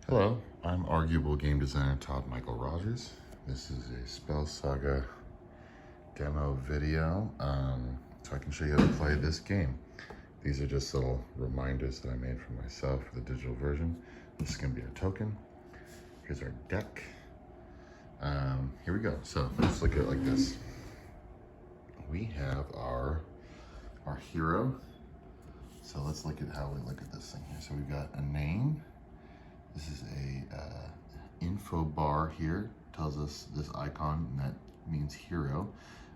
Hello, I'm arguable game designer Todd Michael Rogers. This is a Spell Saga demo video, so I can show you how to play this game. These are just little reminders that I made for myself for the digital version. This is going to be our token. Here's our deck. Here we go. So let's look at it like this. We have our hero. So let's look at how we look at this thing here. So we've got a name. This is a info bar here, tells us this icon, and that means hero.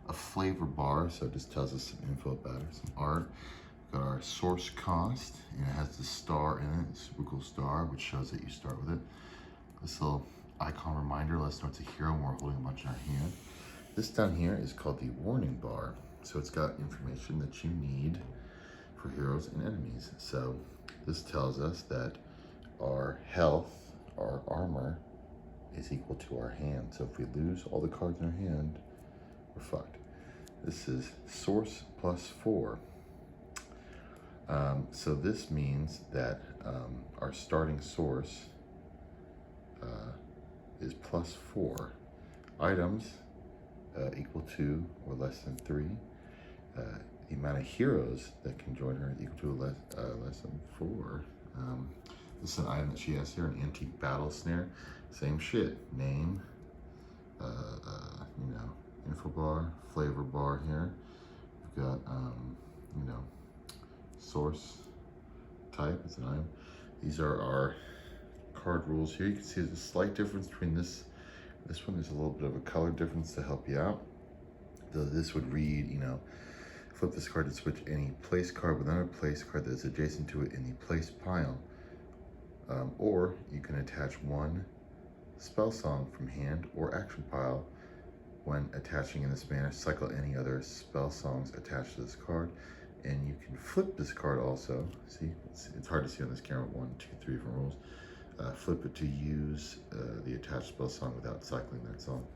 A flavor bar, so it just tells us some info about it, some art. We've got our source cost, and it has the star in it, super cool star, which shows that you start with it. This little icon reminder lets us know it's a hero and we're holding a bunch in our hand. This down here is called the warning bar. So it's got information that you need for heroes and enemies. So this tells us that our health, our armor, is equal to our hand. So if we lose all the cards in our hand, we're fucked. This is source +4. So this means that our starting source is +4. Items equal to or less than 3. The amount of heroes that can join her is equal to less than 4. This is an item that she has here, an antique battle snare. Same shit, name, info bar, flavor bar here. We've got, source type, it's an item. These are our card rules here. You can see there's a slight difference between this one. There's a little bit of a color difference to help you out. Though this would read, flip this card to switch any place card with another place card that is adjacent to it in the place pile. Or you can attach one spell song from hand or action pile. When attaching in this manner, cycle any other spell songs attached to this card. And you can flip this card also. See, it's hard to see on this camera. 1, 2, 3 different rules. Flip it to use the attached spell song without cycling that song.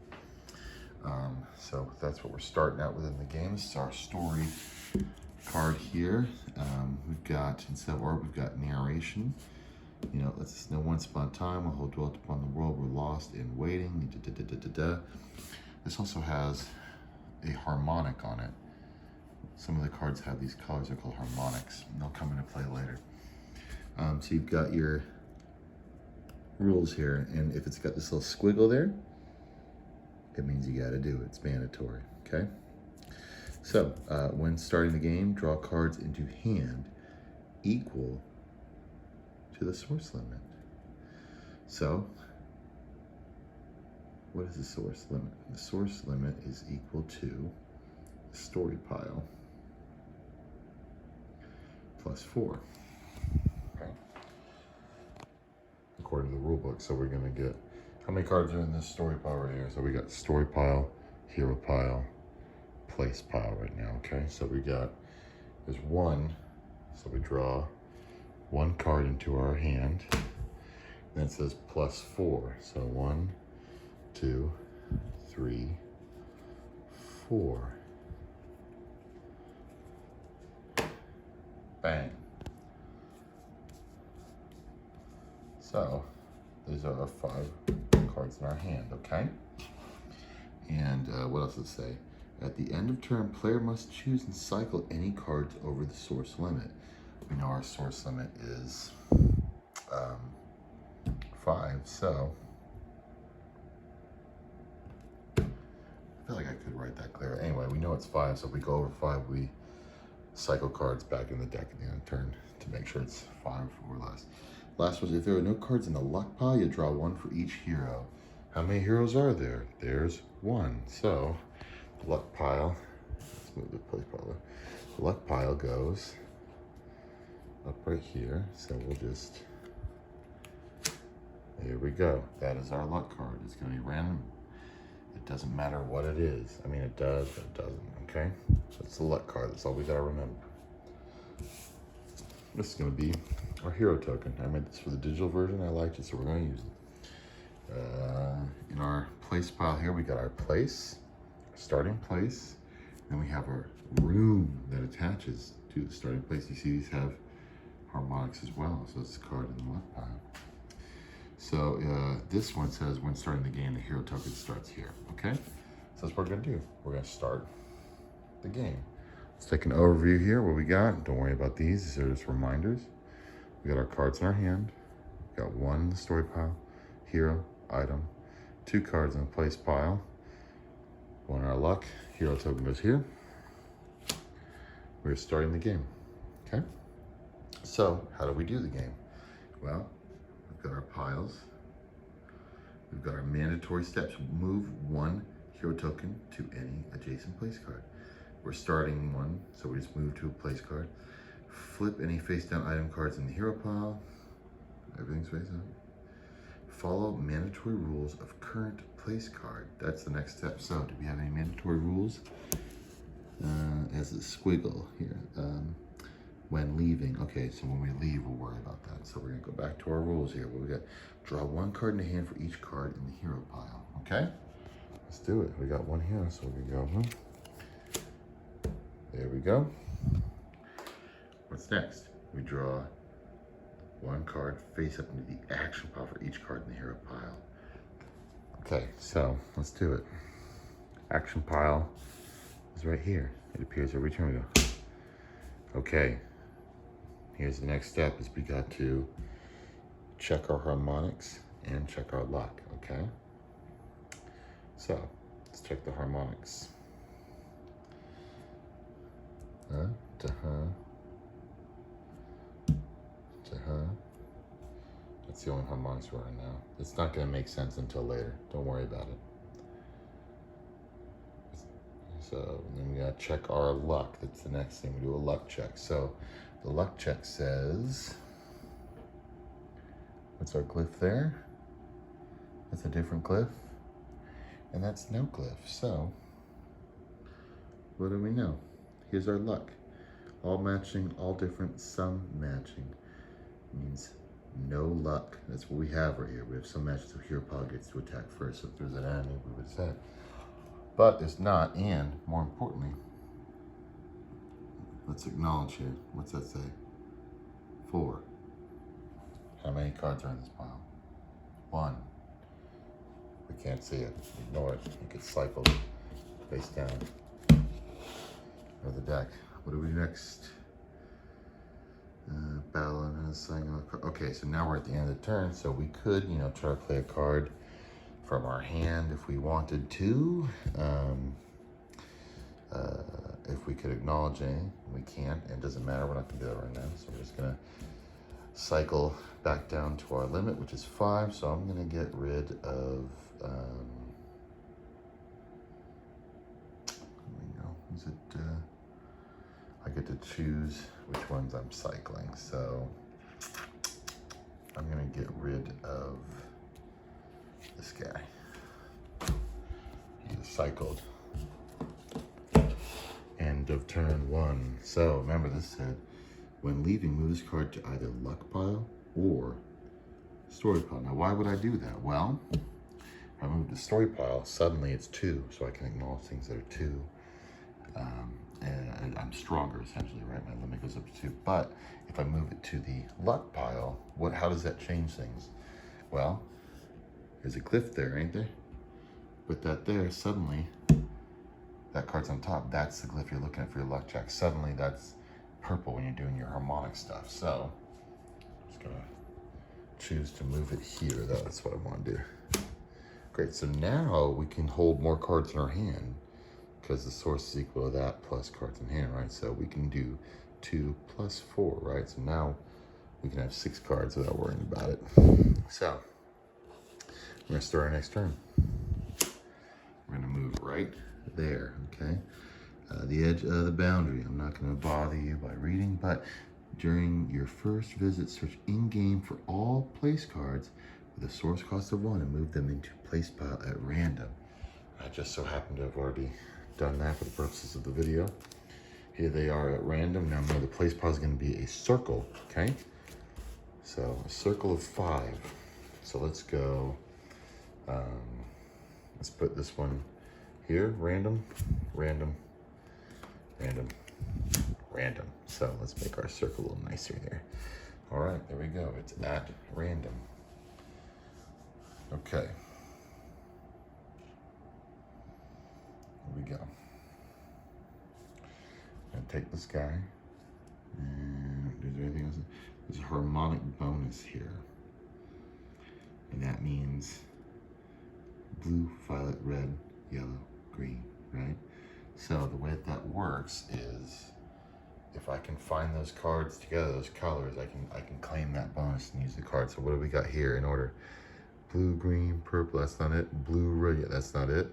So that's what we're starting out with in the game. This is our story card here. We've got, instead of art, we've got narration. Lets us know once upon a time, while who dwelt upon the world were lost in waiting. This also has a harmonic on it. Some of the cards have these colors, they're called harmonics, and they'll come into play later. So you've got your rules here, and if it's got this little squiggle there, it means you gotta do it, it's mandatory, okay? So, when starting the game, draw cards into hand equal to the source limit. So, what is the source limit? The source limit is equal to the story pile +4, okay? According to the rule book. So we're gonna get, how many cards are in this story pile right here? So we got story pile, hero pile, place pile right now, okay? So we got, there's 1, so we draw 1 card into our hand, then it says +4. So 1, 2, 3, 4. Bang. So these are our 5 cards in our hand, okay? And what else does it say? At the end of turn, player must choose and cycle any cards over the source limit. We know our source limit is 5, so I feel like I could write that clear. Anyway, we know it's 5, so if we go over 5, we cycle cards back in the deck at the end of turn to make sure it's 5 or less. Last was, if there are no cards in the luck pile, you draw 1 for each hero. How many heroes are there? There's 1. So the luck pile, let's move the place pile there. The luck pile goes up right here. So we'll just, there we go. That is our luck card. It's gonna be random. It doesn't matter what it is. I mean, it does, but it doesn't, okay? So it's the luck card, that's all we gotta remember. This is gonna be our hero token. I made this for the digital version, I liked it, so we're gonna use it. In our place pile here, we got our place, starting place, then we have our room that attaches to the starting place. You see these have harmonics as well, so it's a card in the left pile. So this one says when starting the game, the hero token starts here, okay? So that's what we're gonna do. We're gonna start the game. Let's take an overview here, what we got. Don't worry about these are just reminders. We got our cards in our hand. We got one in the story pile, hero, item, 2 cards in the place pile, 1 in our luck, hero token goes here. We're starting the game, okay? So how do we do the game? Well, we've got our piles. We've got our mandatory steps. Move 1 hero token to any adjacent place card. We're starting 1, so we just move to a place card. Flip any face down item cards in the hero pile. Everything's face up. Follow mandatory rules of current place card. That's the next step. So do we have any mandatory rules? As a squiggle here. When leaving. Okay, so when we leave, we'll worry about that. So we're gonna go back to our rules here. What we got? Draw 1 card in the hand for each card in the hero pile. Okay? Let's do it. We got 1 here, so we go. There we go. What's next? We draw 1 card face up into the action pile for each card in the hero pile. Okay, so let's do it. Action pile is right here. It appears every turn we go. Okay, here's the next step is we got to check our harmonics and check our luck, okay? So, let's check the harmonics. That's the only harmonics we're in now. It's not gonna make sense until later. Don't worry about it. So then we gotta check our luck. That's the next thing. We do a luck check. So the luck check says, what's our glyph there? That's a different glyph. And that's no glyph. So what do we know? Here's our luck. All matching, all different, some matching. Means no luck. That's what we have right here. We have some matches, so hero pile gets to attack first. So if there's an enemy, we would attack. But there's not, and more importantly, let's acknowledge here. What's that say? 4. How many cards are in this pile? 1. We can't see it. Ignore it. You could cycle face down. Of the deck. What do we do next? Battle and assigning a card. Okay, so now we're at the end of the turn, so we could, try to play a card from our hand if we wanted to. If we could acknowledge any, we can't. It doesn't matter. We're not gonna do that right now. So we're just gonna cycle back down to our limit, which is 5. So I'm gonna get rid of. Is it? I get to choose which ones I'm cycling. So I'm gonna get rid of this guy. He is cycled. End of turn 1. So remember this said, when leaving, move this card to either luck pile or story pile. Now why would I do that? Well, if I move the story pile, suddenly it's 2, so I can acknowledge things that are 2. And I'm stronger essentially, right? My limit goes up to 2. But if I move it to the luck pile, how does that change things? Well, there's a glyph there, ain't there? Put that there, suddenly that card's on top. That's the glyph you're looking at for your luck check. Suddenly that's purple when you're doing your harmonic stuff. So I'm just gonna choose to move it here. That's what I want to do. Great, so now we can hold more cards in our hand because the source is equal to that plus cards in hand, right? So we can do 2 plus 4, right? So now we can have 6 cards without worrying about it. So we're gonna start our next turn. We're gonna move right there, okay? The edge of the boundary. I'm not gonna bother you by reading, but during your first visit, search in-game for all place cards with a source cost of 1 and move them into place pile at random. I just so happen to have already done that for the purposes of the video. Here they are at random. Now remember, the place pile is gonna be a circle, okay? So a circle of 5. So let's go, let's put this one here, random, random, random, random. So let's make our circle a little nicer here. All right, there we go. It's at random. Okay. Here we go. I'm gonna take this guy. And is there anything else? There's a harmonic bonus here. And that means blue, violet, red, yellow, green, right? So the way that works is if I can find those cards together, those colors, I can claim that bonus and use the card. So what do we got here in order? Blue, green, purple, that's not it. Blue, red, yeah, that's not it.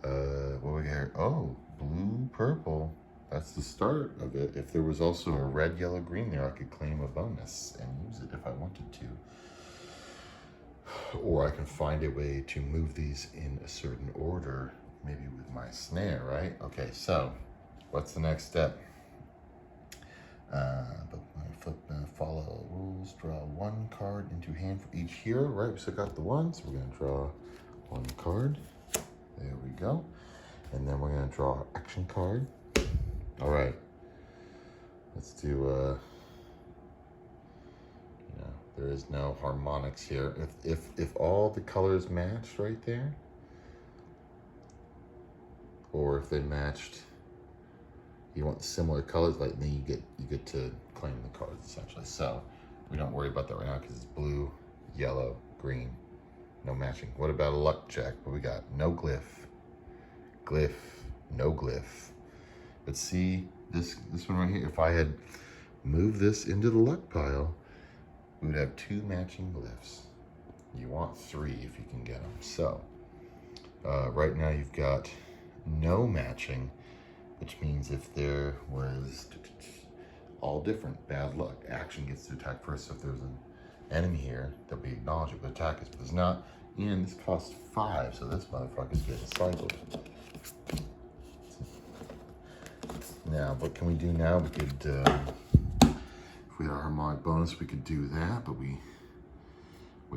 What we got here? Oh, blue, purple. That's the start of it. If there was also a red, yellow, green there, I could claim a bonus and use it if I wanted to. Or I can find a way to move these in a certain order, maybe with my snare, right? Okay, so what's the next step? Follow rules, draw one card into hand for each hero, right? We still got the one, so we're gonna draw one card. There we go. And then we're gonna draw our action card. All right, let's do, there is no harmonics here. If all the colors matched right there, or if they matched, you want similar colors, like then you get to claim the cards essentially. So we don't worry about that right now because it's blue, yellow, green, no matching. What about a luck check? What we got? No glyph, glyph, no glyph. But see this one right here. If I had moved this into the luck pile, we would have 2 matching glyphs. You want 3 if you can get them. So right now you've got no matching, which means if there was all different, bad luck, action gets to attack first. So if there's an enemy here, they'll be acknowledged with attack us, but there's not. And this costs 5, so this motherfucker's getting cycled. Now, what can we do now? We could, if we had a harmonic bonus, we could do that, but we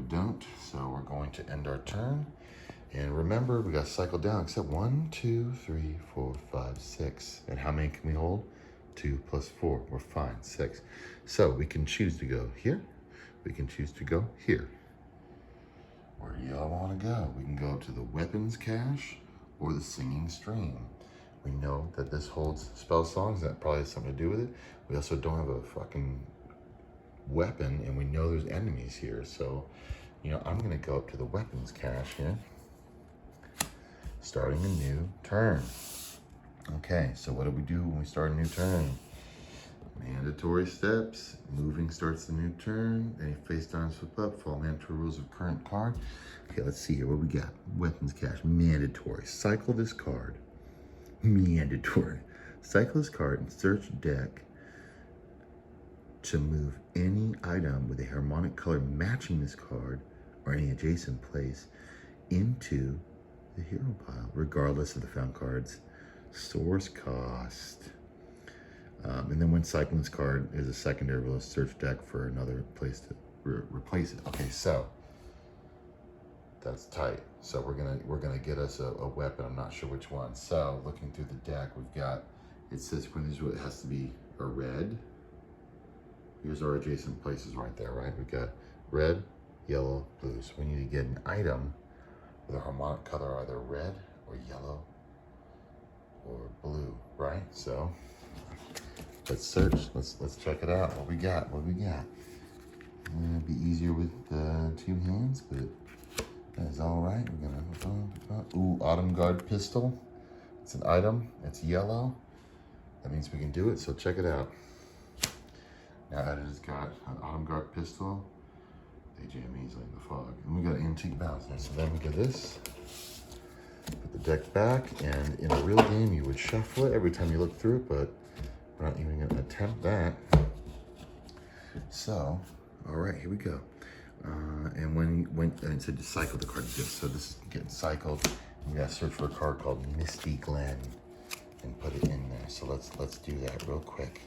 don't. So we're going to end our turn. And remember, we got to cycle down, except 1, 2, 3, 4, 5, 6. And how many can we hold? 2 plus 4, we're fine, 6. So we can choose to go here. We can choose to go here. Where do y'all want to go? We can go to the weapons cache or the singing stream. We know that this holds spell songs. That probably has something to do with it. We also don't have a fucking weapon, and we know there's enemies here. So, I'm gonna go up to the weapons cache here. Starting a new turn. Okay, so what do we do when we start a new turn? Mandatory steps. Moving starts the new turn. Any face down, flip up. Follow mandatory rules of current card. Okay, let's see here. What we got? Weapons cache. Mandatory. Cycle this card. Mandatory. Cycle this card and search deck to move any item with a harmonic color matching this card or any adjacent place into the hero pile, regardless of the found card's source cost. And then when cycling this card, there's a secondary rule, search deck for another place to replace it. Okay, so that's tight. So we're gonna get us a weapon. I'm not sure which one. So looking through the deck, we've got, it says it has to be a red. Here's our adjacent places right there, right? We've got red, yellow, blue. So we need to get an item with a harmonic color, either red or yellow or blue, right? So let's search. Let's check it out. What we got? It'd be easier with 2 hands, but that is all right. We're gonna Autumn Guard pistol. It's an item. It's yellow. That means we can do it. So check it out. Now that it has got an Autumn Guard pistol, they jam easily in the fog. And we got an antique balance there. So then we get this. Put the deck back, and in a real game, you would shuffle it every time you look through it, but we're not even gonna attempt that. So, all right, here we go. And when it said to cycle the card, so this is getting cycled. We gotta search for a card called Misty Glen and put it in there. So let's do that real quick.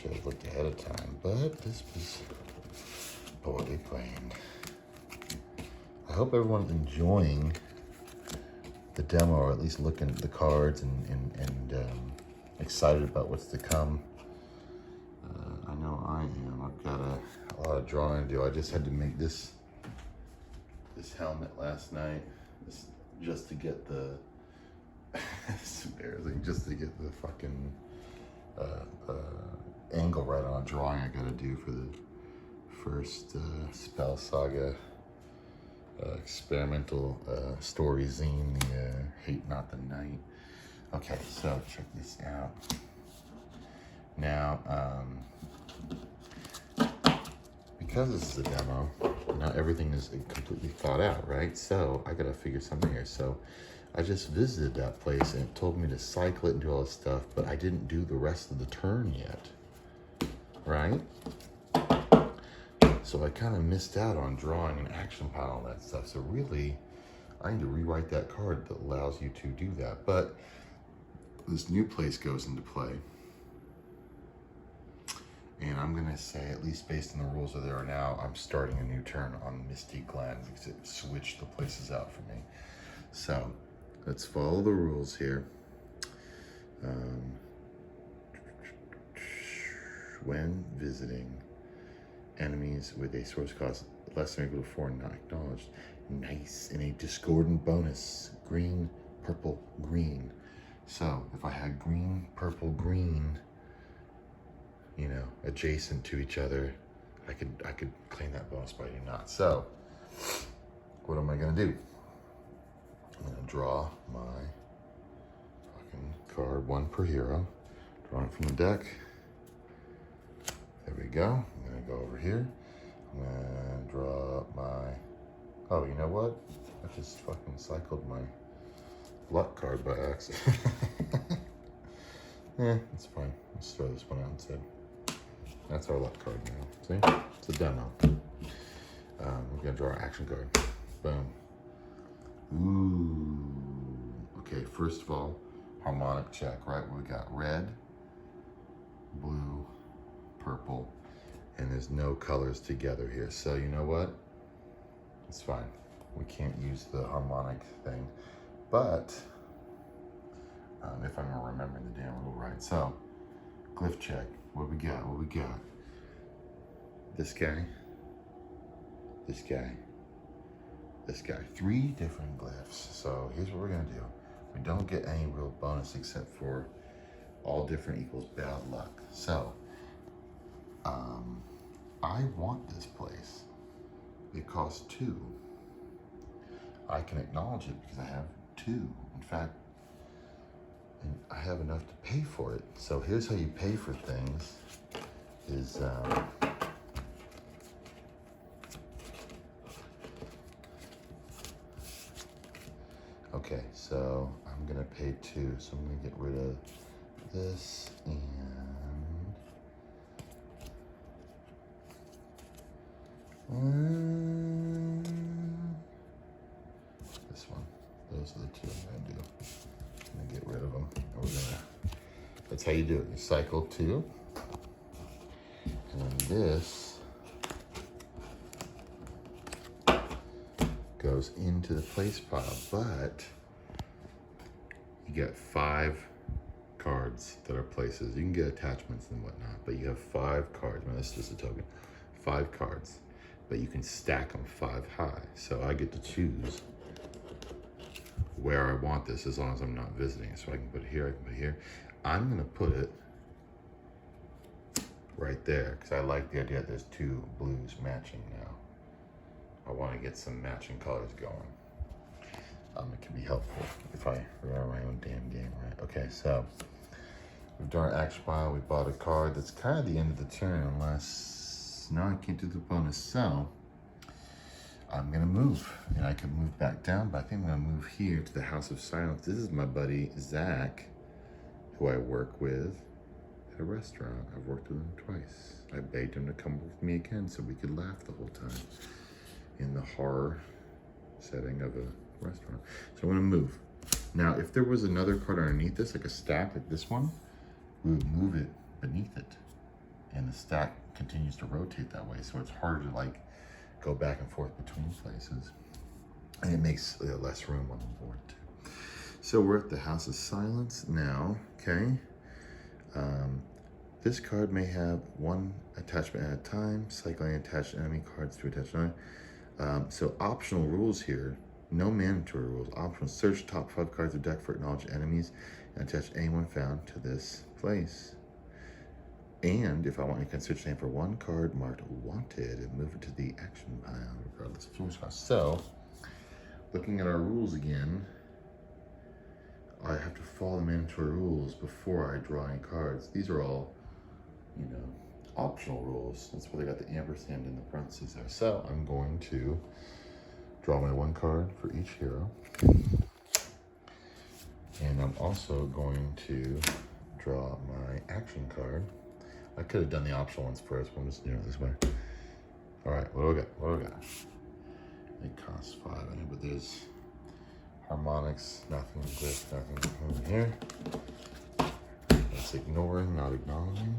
Should have looked ahead of time, but this was poorly planned. I hope everyone's enjoying the demo, or at least looking at the cards and excited about what's to come. I know I am. I've got a lot of drawing to do. I just had to make this this helmet last night, just to get the, it's embarrassing, just to get the fucking angle right on a drawing I gotta do for the first Spell Saga experimental story zine, the Hate Not the Night. Okay, so check this out. Now, because this is a demo, not everything is completely thought out, right? So I gotta figure something here. So I just visited that place and it told me to cycle it and do all this stuff, but I didn't do the rest of the turn yet, right? So I kind of missed out on drawing an action pile and that stuff. So really, I need to rewrite that card that allows you to do that. But this new place goes into play. And I'm gonna say, at least based on the rules that there are now, I'm starting a new turn on Misty Glen because it switched the places out for me. So let's follow the rules here. When visiting enemies with a source cost less than or equal to 4 not acknowledged. Nice. And a discordant bonus. Green, purple, green. So if I had green, purple, green, you know, adjacent to each other, I could claim that bonus, but I do not. So what am I gonna do? I'm gonna draw my fucking card, 1 per hero. Drawing from the deck. There we go. I'm gonna go over here. I'm gonna draw my, oh, you know what? I just fucking cycled my luck card by accident. Yeah, it's fine. Let's throw this one out instead. That's our luck card now. See? It's a demo. We're gonna draw our action card. Boom. Ooh. Okay, first of all, harmonic check, right? We got red, blue, purple, and there's no colors together here. So you know what? It's fine. We can't use the harmonic thing, but if I'm remembering the damn rule right. So, glyph check. What we got? What we got? This guy, this guy, this guy. 3 different glyphs. So here's what we're gonna do. We don't get any real bonus except for all different equals bad luck. So, I want this place. It costs 2. I can acknowledge it because I have 2. In fact, and I have enough to pay for it. So here's how you pay for things is, okay, so I'm gonna pay 2. So I'm gonna get rid of this and this one. Those are the 2 I'm gonna do. I'm gonna get rid of them. And we're gonna, that's how you do it. You cycle 2. And then this goes into the place pile, but you get 5 cards that are places. You can get attachments and whatnot, but you have 5 cards. Now, this is just a token. 5 cards, but you can stack them 5 high. So I get to choose where I want this as long as I'm not visiting. So I can put it here, I can put it here. I'm gonna put it right there because I like the idea that there's 2 blues matching now. I want to get some matching colors going. It can be helpful if I remember my own damn game, right? Okay, so we've done our action pile. We bought a card. That's kind of the end of the turn unless, no, I can't do the bonus. So I'm gonna move, and I can move back down, but I think I'm gonna move here to the House of Silence. This is my buddy Zach, who I work with at a restaurant. I've worked with him twice. I begged him to come with me again so we could laugh the whole time in the horror setting of a restaurant. So I'm gonna move. Now, if there was another card underneath this, like a stack like this one, we would move it beneath it. And the stack continues to rotate that way. So it's harder to like go back and forth between places. And it makes less room on the board too. So we're at the House of Silence now, okay? This card may have 1 attachment at a time, cycling attached enemy cards to attach another. So optional rules here, no mandatory rules. Optional: search top 5 cards of deck for acknowledged enemies and attach anyone found to this place. And if I want, you can search name for one card marked wanted and move it to the action pile, regardless of source cost. So, looking at our rules again, I have to follow the mandatory rules before I draw any cards. These are all, you know, optional rules. That's why they got the ampersand in the parentheses there. So I'm going to draw my one card for each hero. And I'm also going to draw my action card. I could have done the optional ones first, but I'm just doing it this way. All right, what do we got? What do we got? It costs 5, I know, but there's harmonics, nothing, glyph, nothing over here. That's ignoring, not acknowledging.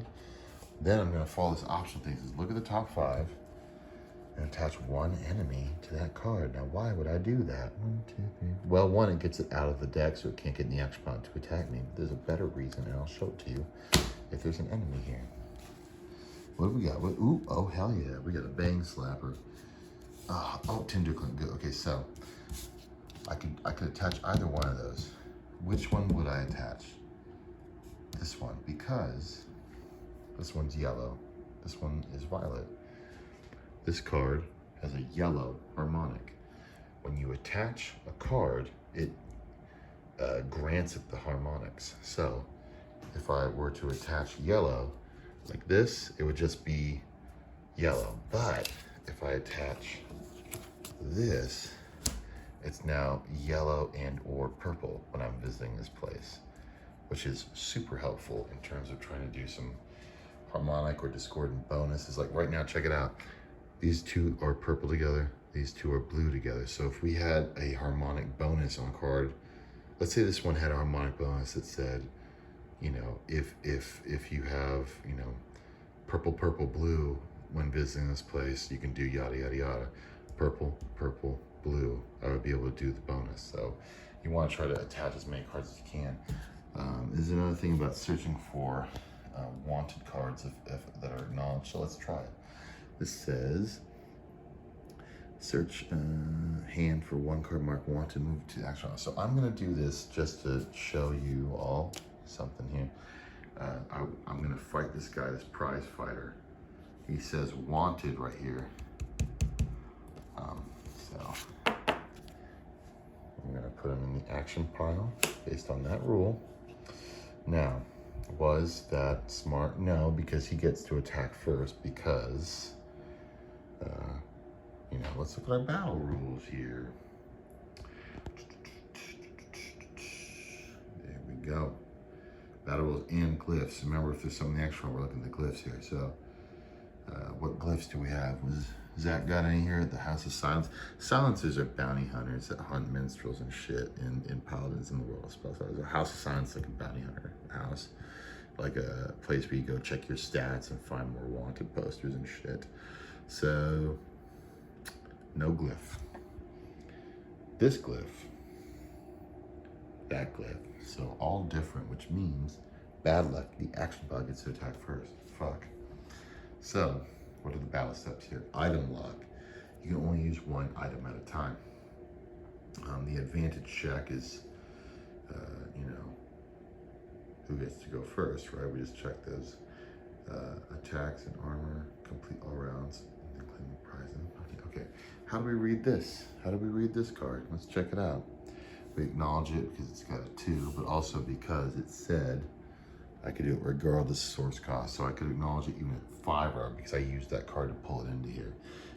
Then I'm gonna follow this option thing. It says look at the top 5 and attach one enemy to that card. Now, why would I do that? 1, 2, 3. Well, one, it gets it out of the deck so it can't get in the action pile to attack me. But there's a better reason, and I'll show it to you if there's an enemy here. What do we got? What, ooh, oh, hell yeah. We got a Bang Slapper. Oh, Tinder Clint, good. Okay, so I could attach either one of those. Which one would I attach? This one, because this one's yellow. This one is violet. This card has a yellow harmonic. When you attach a card, it grants it the harmonics. So if I were to attach yellow like this, it would just be yellow. But if I attach this, it's now yellow and or purple when I'm visiting this place, which is super helpful in terms of trying to do some harmonic or discordant bonuses. Like right now, check it out. These two are purple together, these two are blue together. So if we had a harmonic bonus on a card, let's say this one had a harmonic bonus that said, you know, if you have, you know, purple, purple, blue when visiting this place, you can do yada, yada, yada. Purple, purple, blue, I would be able to do the bonus. So you want to try to attach as many cards as you can. There's another thing about searching for wanted cards that are acknowledged. So let's try it. This says, search hand for one card marked wanted, move to the action. So I'm going to do this just to show you all something here. I'm going to fight this guy, this prize fighter. He says wanted right here. So I'm going to put him in the action pile based on that rule. Now, was that smart? No, because he gets to attack first because, you know, let's look at our battle rules here. There we go. Battle rules and glyphs. Remember, if there's something extra, we're looking at the glyphs here. So, what glyphs do we have? Was Zach got any here at the House of Silence? Silencers are bounty hunters that hunt minstrels and shit in Paladins in the World of Spells. So a House of Silence, like a bounty hunter house, like a place where you go check your stats and find more wanted posters and shit. So, no glyph. This glyph, that glyph. So all different, which means bad luck. The action bug gets to attack first. Fuck. So, what are the battle steps here? Item lock. You can only use one item at a time. The advantage check is, you know, who gets to go first, right? We just check those attacks and armor, complete all rounds, and then claim the prize. Okay, how do we read this? How do we read this card? Let's check it out. We acknowledge it because it's got a 2, but also because it said I could do it regardless of source cost. So I could acknowledge it even at 5 because I used that card to pull it into here.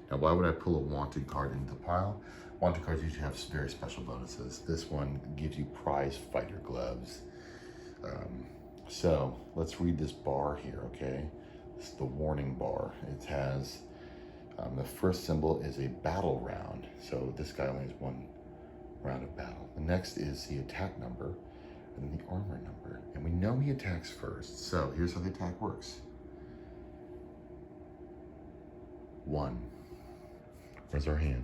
Now, why would I pull a wanted card into the pile? Wanted cards usually have very special bonuses. This one gives you prize fighter gloves. So let's read this bar here, okay? This is the warning bar. It has, the first symbol is a battle round. So this guy only has 1 round of battle. The next is the attack number, and then the armor number. And we know he attacks first. So here's how the attack works. 1. Where's our hand?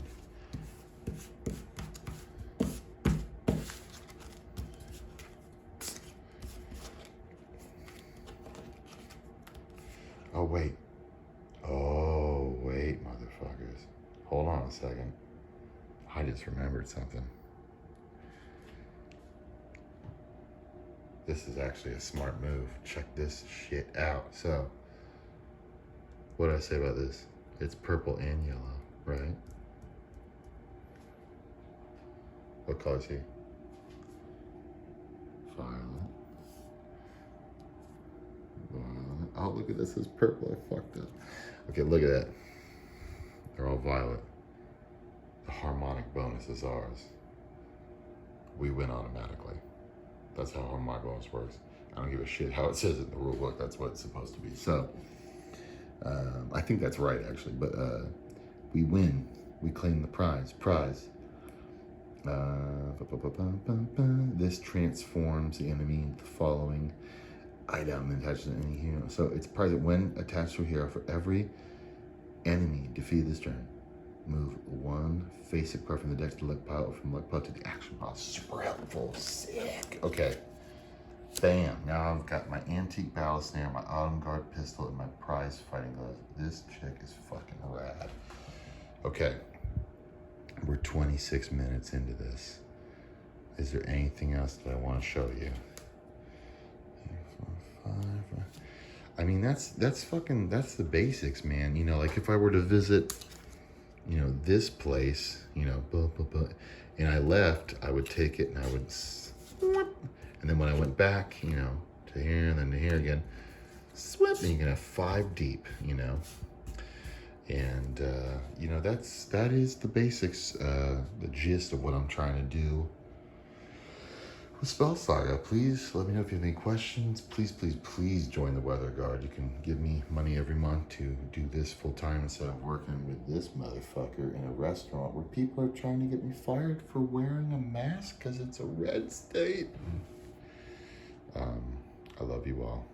Oh, wait. Oh, wait, motherfuckers. Hold on a second. I just remembered something. This is actually a smart move. Check this shit out. So, what did I say about this? It's purple and yellow, right? What color is he? Violet. Violet. Oh, look at this. It's purple. I fucked up. Okay, look at that. They're all violet. The harmonic bonus is ours. We win automatically. That's how harmonic bonus works. I don't give a shit how it says it in the rule book. That's what it's supposed to be. So, I think that's right, actually. But we win. We claim the prize. This transforms the enemy into the following item attached to any hero. So it's prize when attached to a hero for every enemy defeated this turn. Move one face it card from the deck to the luck pile, or from the luck pile to the action pile. Super helpful. Sick. Okay. Bam. Now I've got my antique battle snare, my autumn guard pistol, and my prize fighting gloves. This chick is fucking rad. Okay. We're 26 minutes into this. Is there anything else that I want to show you? 4, 5. I mean, that's the basics, man. You know, like if I were to visit, you know, this place, you know, and I left, I would take it and I would, and then when I went back, you know, to here and then to here again, and you can have 5 deep, you know. And, you know, that is the basics, the gist of what I'm trying to do with Spell Saga. Please let me know if you have any questions. Please join the Weather Guard. You can give me money every month to do this full time instead of working with this motherfucker in a restaurant where people are trying to get me fired for wearing a mask because it's a red state. I love you all.